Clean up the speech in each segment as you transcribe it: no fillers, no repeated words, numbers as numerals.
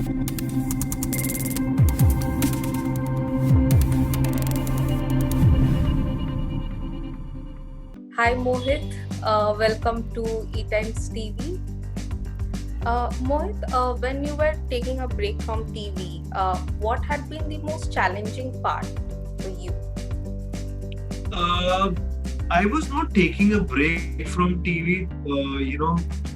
Hi Mohit, welcome to eTimes TV. Mohit, when you were taking a break from TV, what had been the most challenging part for you? Uh, I was not taking a break from TV.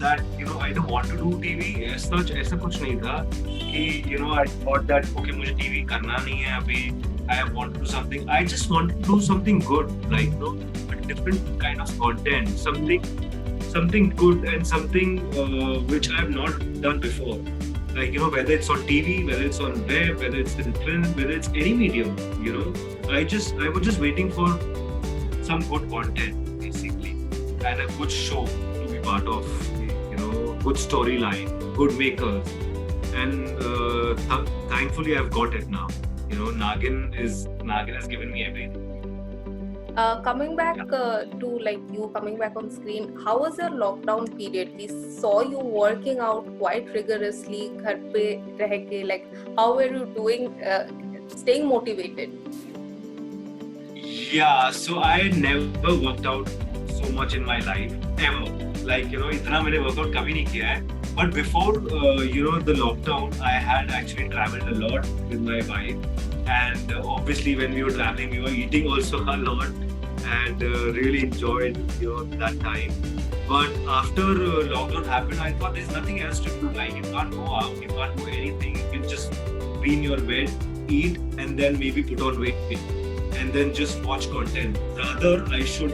That I don't want to do TV. As such, ऐसा कुछ नहीं था कि I thought that okay मुझे TV करना नहीं है अभी. I want to do something. I just want to do something good, like a different kind of content, something good and something which I have not done before. Like whether it's on TV, whether it's on web, whether it's in film, whether it's any medium. I was just waiting for some good content basically and a good show to be part of, good storyline, good makers, and thankfully I've got it now. Nagin has given me everything. Coming back to like you coming back on screen, how was your lockdown period? We saw you working out quite rigorously, घर पे रह के, like how were you doing, staying motivated? Yeah, so I never worked out so much in my life ever. Like इतना मैंने workout कभी नहीं किया है. But before the lockdown, I had actually traveled a lot with my wife, and obviously when we were traveling, we were eating also a lot, and really enjoyed that time. But after lockdown happened, I thought there's nothing else to do. Like you can't go out, you can't do anything. You can just be in your bed, eat, and then maybe put on weight, and then just watch content. Rather, I should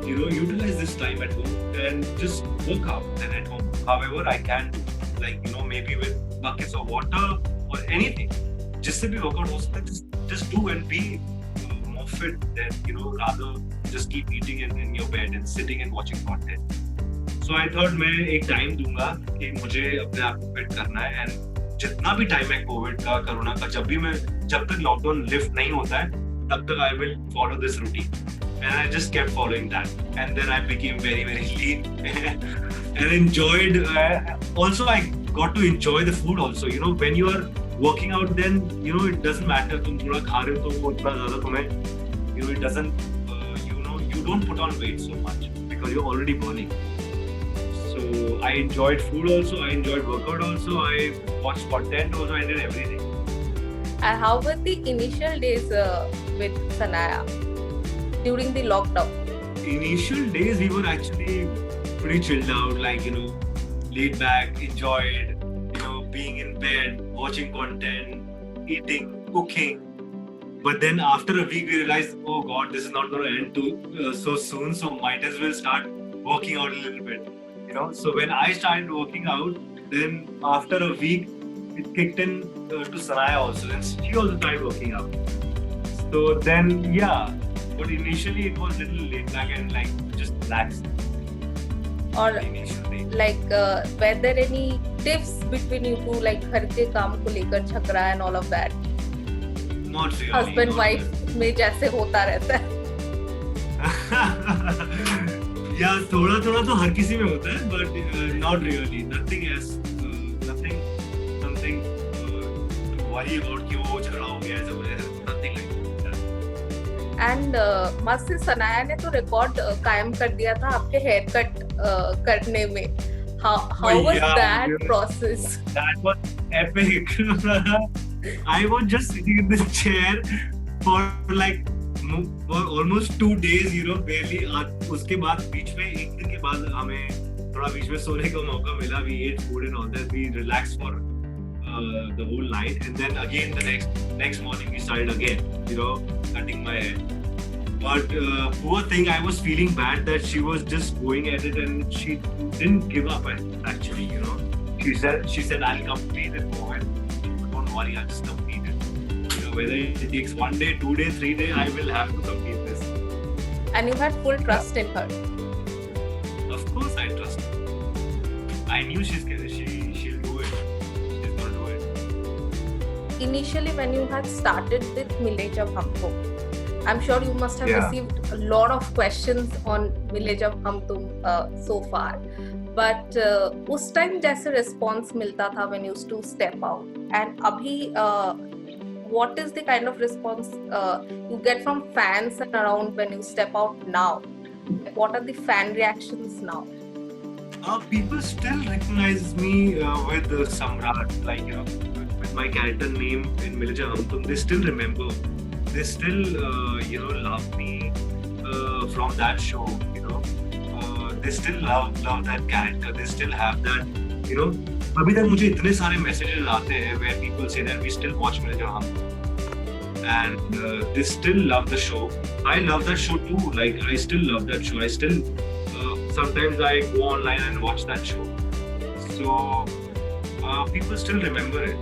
utilize this time at home and just work out and at home. However I can do, like maybe with buckets of water or anything. जिससे भी workout हो सकता है, just do and be more fit than rather just keep eating in your bed and sitting and watching content. So I thought मैं एक time दूंगा कि मुझे अपने आप को fit करना है, and जितना भी time है कोविड का, कोरोना का, जब तक lockdown lift नहीं होता है, तब तक I will follow this routine. And I just kept following that, and then I became very, very lean and enjoyed. Also, I got to enjoy the food. Also, when you are working out, then it doesn't matter. तुम थोड़ा खा रहे हो तो वो इतना ज़्यादा तुम्हें it doesn't you don't put on weight so much because you're already burning. So I enjoyed food also. I enjoyed workout also. I watched content also. I did everything. And how were the initial days with Sanaya during the lockdown? Initial days we were actually pretty chilled out, like laid back, enjoyed being in bed, watching content, eating, cooking. But then after a week we realized, oh god, this is not going to end so soon, so might as well start working out a little bit. So when I started working out, then after a week it kicked in to Sanaya also, and she also tried working out. So then but initially it was a little laid back and like just relaxed. Or like were there any tips between you two, like घर के काम को लेकर झगड़ा and all of that? Not really. Husband wife में जैसे होता रहता है. थोड़ा तो हर किसी में होता है, but not really. Nothing else. Something to worry about कि वो झगड़ा हो गया है. Nothing like that. And मस्त सनाया ने तो रिकॉर्ड कायम कर दिया था आपके हेयर कट करने में. How was that process? That was epic. I was just sitting in the chair for like almost 2 days, barely. उसके बाद बीच में एक दिन के बाद हमें थोड़ा बीच में सोने का मौका मिला. We ate food and all that. We relaxed for the whole night, and then again the next morning we started again, cutting my hair. But poor thing, I was feeling bad that she was just going at it and she didn't give up. Actually, she said I'll complete it, Mohan. Don't worry, I'll just complete it. Whether it takes 1 day, 2 days, 3 days, I will have to complete this. And you had full trust in her. Of course, I trust her. I knew she'll do it. She's gonna do it. Initially, when you had started with Mile Jab Humko, I'm sure you must have received a lot of questions on Mile Jab Hum Tum so far. but उस time जैसे response मिलता था when you used to step out, and अभी what is the kind of response you get from fans and around when you step out now? What are the fan reactions now? People still recognize me with Samrat, like, you know, with my character name in Milja Hum, they still remember. They still, you know, love me from that show. You know, they still love that character. They still have that. You know, अभी तक मुझे इतने सारे messages आते हैं where people say that we still watch Milja Hum, and they still love the show. I love that show too. Like, I still love that show. I still. Sometimes I go online and watch that show. So people still remember it.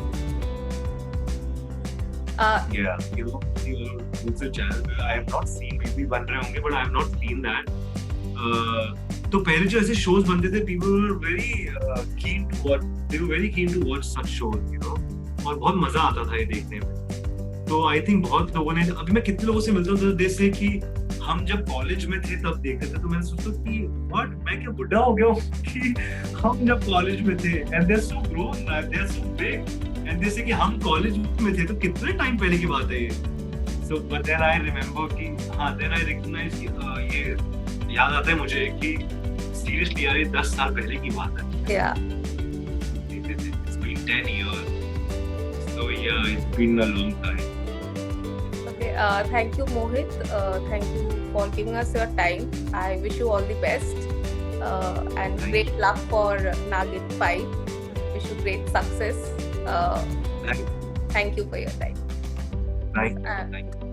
Yeah, you know, it's a channel I have not seen. Maybe बन रहे होंगे, but I have not seen that. तो पहले जो ऐसे shows बनते थे, people were very keen to watch. They were very keen to watch such shows, you know. और बहुत मजा आता था ये देखने में. तो I think बहुत लोगों ने, अभी मैं कितने लोगों से मिलता हूँ तो देश से कि हम जब कॉलेज में थे तब देखते थे, तो मैंने सोचा कि व्हाट, मैं क्या बुढ़ा हो गया हूँ कि हम जब कॉलेज में थे, and they are so grown, they are so big, and जैसे कि हम कॉलेज में थे तो कितने टाइम पहले की बात है ये. So but then I remember कि हाँ, देन आई रिकॉग्नाइज कि ये याद आता है मुझे कि सीरियसली यार ये 10 साल पहले की बात है. Yeah. It's been 10 years. So yeah, it's been a long time. Thank you, Mohit. Thank you for giving us your time. I wish you all the best and great luck for Nagin 5. Wish you great success. Thank you for your time. Thank you.